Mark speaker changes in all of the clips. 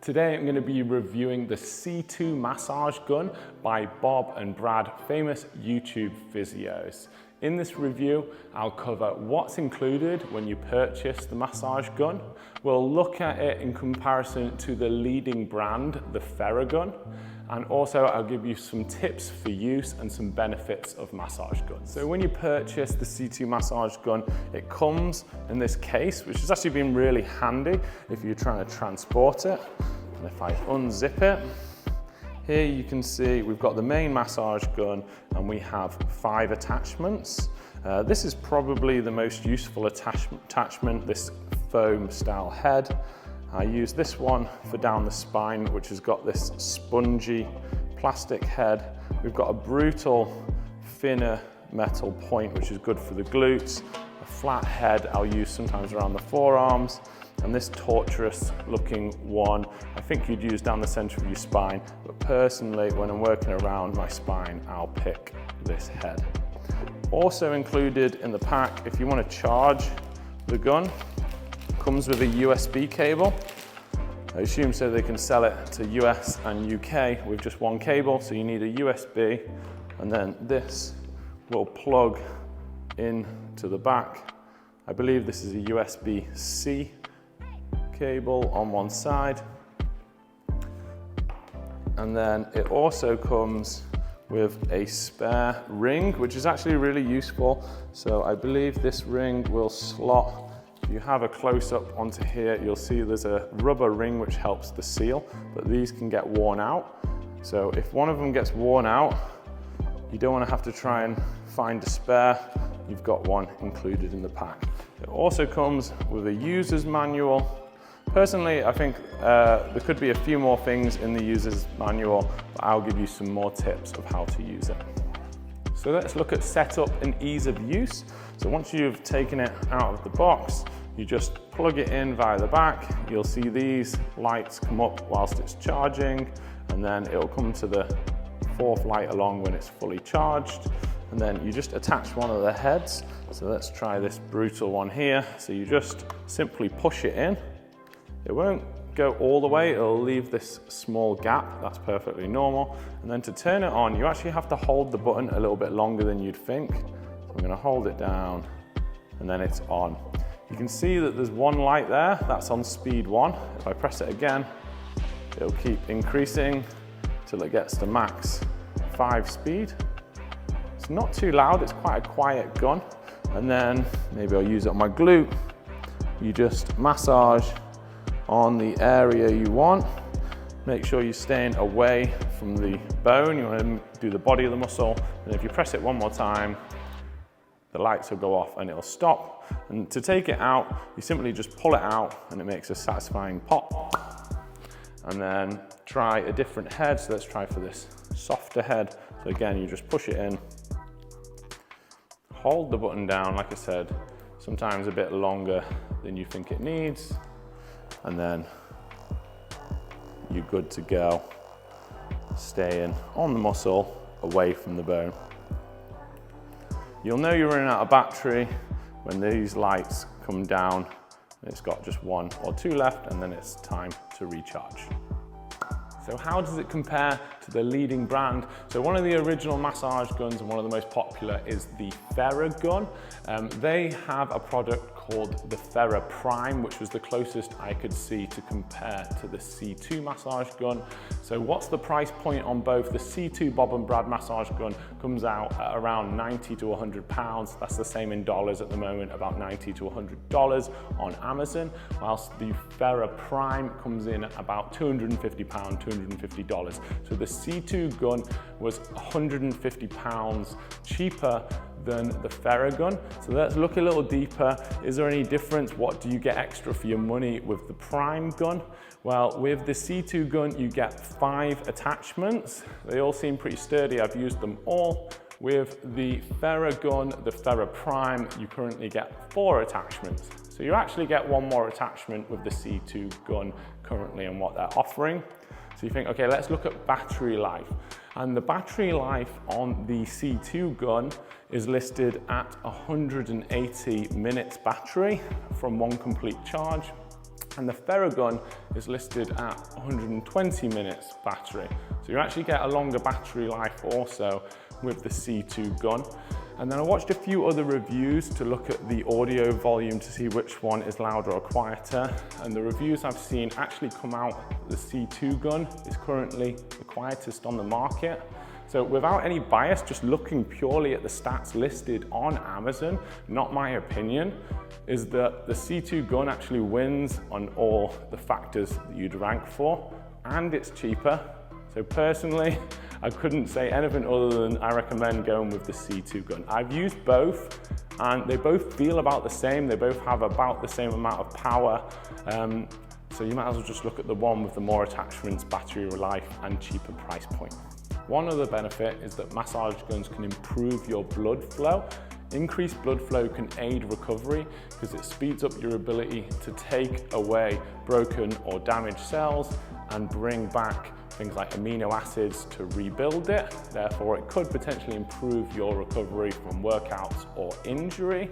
Speaker 1: Today I'm going to be reviewing the C2 massage gun by Bob and Brad, famous YouTube physios. In this review, I'll cover what's included when you purchase the massage gun. We'll look at it in comparison to the leading brand, the Theragun. And also I'll give you some tips for use and some benefits of massage guns. So when you purchase the C2 massage gun, it comes in this case, which has actually been really handy if you're trying to transport it. And if I unzip it, here you can see we've got the main massage gun and we have 5 attachments. This is probably the most useful attachment, this foam style head. I use this one for down the spine, which has got this spongy plastic head. We've got a brutal, thinner metal point, which is good for the glutes. A flat head I'll use sometimes around the forearms. And this torturous looking one, I think you'd use down the center of your spine. But personally, when I'm working around my spine, I'll pick this head. Also included in the pack, if you want to charge the gun, comes with a USB cable. I assume so they can sell it to US and UK with just one cable, so you need a USB, and then this will plug in to the back. I believe this is a USB-C cable on one side, and then it also comes with a spare ring, which is actually really useful. So I believe this ring will slot. If you have a close-up onto here, you'll see there's a rubber ring which helps the seal, but these can get worn out. So if one of them gets worn out, you don't want to have to try and find a spare. You've got one included in the pack. It also comes with a user's manual. Personally, I think there could be a few more things in the user's manual, but I'll give you some more tips of how to use it. So let's look at setup and ease of use. So once you've taken it out of the box, you just plug it in via the back. You'll see these lights come up whilst it's charging, and then it'll come to the 4th light along when it's fully charged. And then you just attach one of the heads. So let's try this brutal one here. So you just simply push it in. It won't go all the way, it'll leave this small gap. That's perfectly normal. And then to turn it on, you actually have to hold the button a little bit longer than you'd think. So I'm gonna hold it down, and then it's on. You can see that there's one light there, that's on speed 1. If I press it again, it'll keep increasing till it gets to max 5 speed. It's not too loud, it's quite a quiet gun. And then maybe I'll use it on my glute. You just massage on the area you want. Make sure you're staying away from the bone. You want to do the body of the muscle. And if you press it one more time, the lights will go off and it'll stop. And to take it out, you simply just pull it out and it makes a satisfying pop. And then try a different head. So let's try for this softer head. So again, you just push it in, hold the button down, like I said, sometimes a bit longer than you think it needs. And then you're good to go, staying on the muscle, away from the bone. You'll know you're running out of battery when these lights come down and it's got just 1 or 2 left, and then it's time to recharge. So how does it compare to the leading brand? So one of the original massage guns and one of the most popular is the Theragun. They have a product called the Theragun Prime, which was the closest I could see to compare to the C2 massage gun. So what's the price point on both? The C2 Bob and Brad massage gun comes out at around 90 to 100 pounds. That's the same in dollars at the moment, about 90 to 100 dollars on Amazon, whilst the Theragun Prime comes in at about 250 pounds, $250. So the C2 gun was 150 pounds cheaper than the Theragun. So let's look a little deeper. Is there any difference? What do you get extra for your money with the Prime gun? Well, with the C2 gun, you get 5 attachments. They all seem pretty sturdy. I've used them all. With the Theragun, the Theragun Prime, you currently get 4 attachments. So you actually get 1 more attachment with the C2 gun currently and what they're offering. So you think, okay, let's look at battery life. And the battery life on the C2 gun is listed at 180 minutes battery from one complete charge. And the Theragun is listed at 120 minutes battery. So you actually get a longer battery life also with the C2 gun. And then I watched a few other reviews to look at the audio volume to see which one is louder or quieter. And the reviews I've seen actually come out, the C2 gun is currently the quietest on the market. So without any bias, just looking purely at the stats listed on Amazon, not my opinion, is that the C2 gun actually wins on all the factors that you'd rank for, and it's cheaper. So personally, I couldn't say anything other than I recommend going with the C2 gun. I've used both and they both feel about the same. They both have about the same amount of power. So you might as well just look at the one with the more attachments, battery life and cheaper price point. One other benefit is that massage guns can improve your blood flow. Increased blood flow can aid recovery because it speeds up your ability to take away broken or damaged cells and bring back things like amino acids to rebuild it. Therefore, it could potentially improve your recovery from workouts or injury.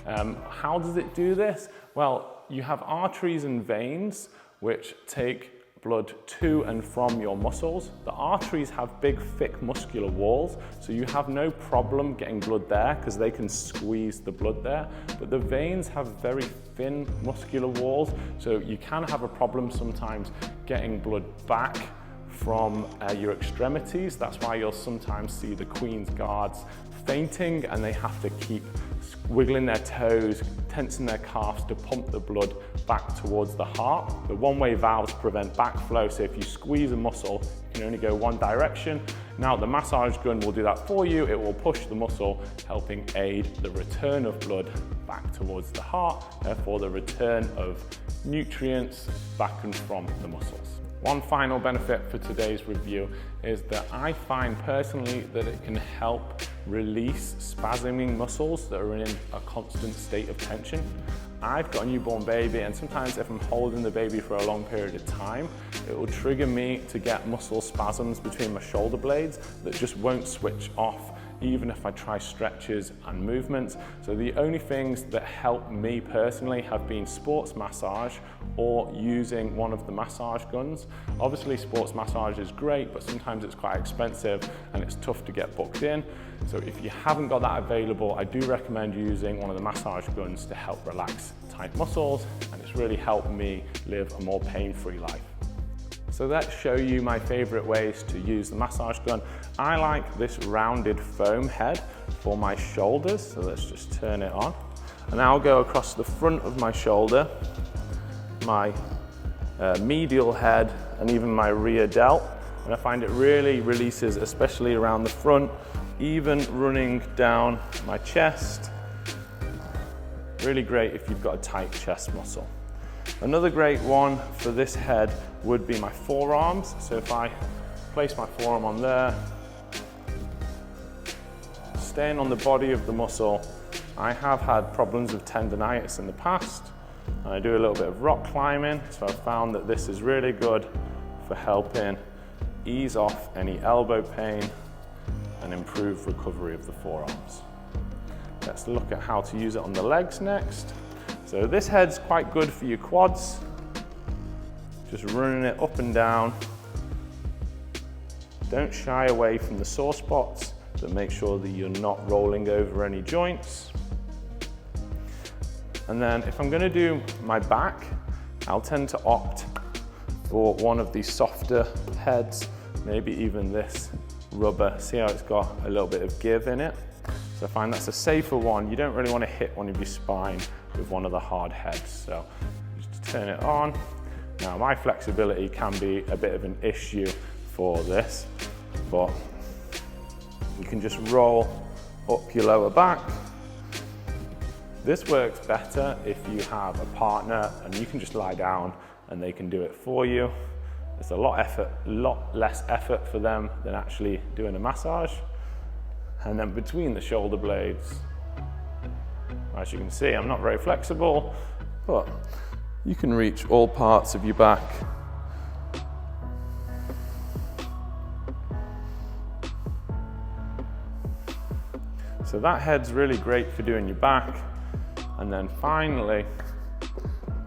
Speaker 1: How does it do this? Well, you have arteries and veins which take blood to and from your muscles. The arteries have big, thick muscular walls, so you have no problem getting blood there because they can squeeze the blood there. But the veins have very thin muscular walls, so you can have a problem sometimes getting blood back from your extremities. That's why you'll sometimes see the Queen's Guards fainting and they have to keep wiggling their toes, tensing their calves to pump the blood back towards the heart. The one-way valves prevent backflow, so if you squeeze a muscle, you can only go one direction. Now the massage gun will do that for you. It will push the muscle, helping aid the return of blood back towards the heart, therefore the return of nutrients back and from the muscles. One final benefit for today's review is that I find personally that it can help release spasming muscles that are in a constant state of tension. I've got a newborn baby, and sometimes if I'm holding the baby for a long period of time, it will trigger me to get muscle spasms between my shoulder blades that just won't switch off even if I try stretches and movements. So the only things that help me personally have been sports massage or using one of the massage guns. Obviously sports massage is great, but sometimes it's quite expensive and it's tough to get booked in. So if you haven't got that available, I do recommend using one of the massage guns to help relax tight muscles, and it's really helped me live a more pain-free life. So let's show you my favorite ways to use the massage gun. I like this rounded foam head for my shoulders, so let's just turn it on. And I'll go across the front of my shoulder, my medial head, and even my rear delt. And I find it really releases, especially around the front, even running down my chest. Really great if you've got a tight chest muscle. Another great one for this head would be my forearms. So if I place my forearm on there, staying on the body of the muscle, I have had problems with tendonitis in the past. And I do a little bit of rock climbing, so I've found that this is really good for helping ease off any elbow pain and improve recovery of the forearms. Let's look at how to use it on the legs next. So this head's quite good for your quads. Just running it up and down. Don't shy away from the sore spots, but make sure that you're not rolling over any joints. And then if I'm gonna do my back, I'll tend to opt for one of these softer heads, maybe even this rubber. See how it's got a little bit of give in it? So I find that's a safer one. You don't really want to hit one of your spine with one of the hard heads. So just turn it on. Now my flexibility can be a bit of an issue for this, but you can just roll up your lower back. This works better if you have a partner and you can just lie down and they can do it for you. It's a lot less effort for them than actually doing a massage. And then between the shoulder blades, as you can see, I'm not very flexible, but you can reach all parts of your back. So that head's really great for doing your back. And then finally,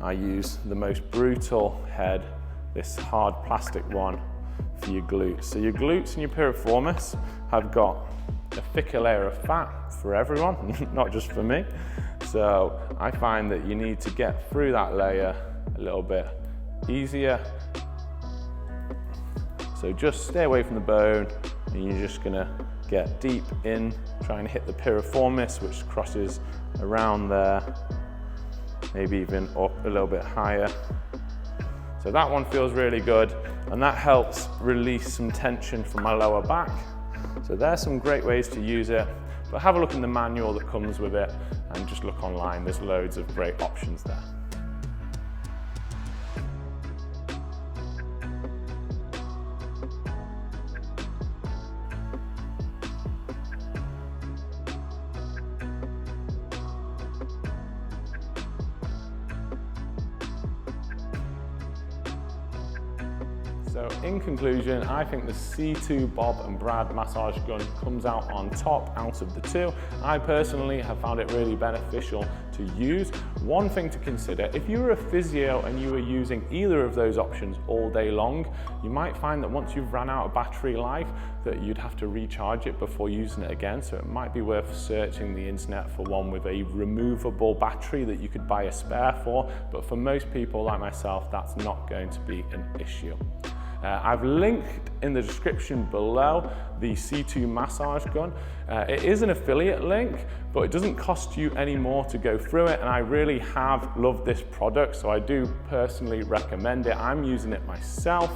Speaker 1: I use the most brutal head, this hard plastic one, for your glutes. So your glutes and your piriformis have got a thicker layer of fat for everyone, not just for me. So I find that you need to get through that layer a little bit easier. So just stay away from the bone, and you're just gonna get deep in, trying to hit the piriformis, which crosses around there, maybe even up a little bit higher. So that one feels really good, and that helps release some tension from my lower back. So there's some great ways to use it, but have a look in the manual that comes with it, and just look online, there's loads of great options there. So in conclusion, I think the C2 Bob and Brad massage gun comes out on top out of the two. I personally have found it really beneficial to use. One thing to consider, if you were a physio and you were using either of those options all day long, you might find that once you've run out of battery life, that you'd have to recharge it before using it again. So it might be worth searching the internet for one with a removable battery that you could buy a spare for. But for most people like myself, that's not going to be an issue. I've linked in the description below the C2 massage gun. It is an affiliate link, but it doesn't cost you any more to go through it, and I really have loved this product, so I do personally recommend it. I'm using it myself.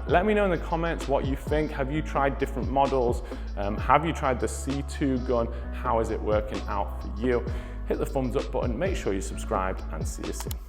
Speaker 1: Let me know in the comments what you think. Have you tried different models? Have you tried the C2 gun? How is it working out for you? Hit the thumbs up button, make sure you're subscribed, and see you soon.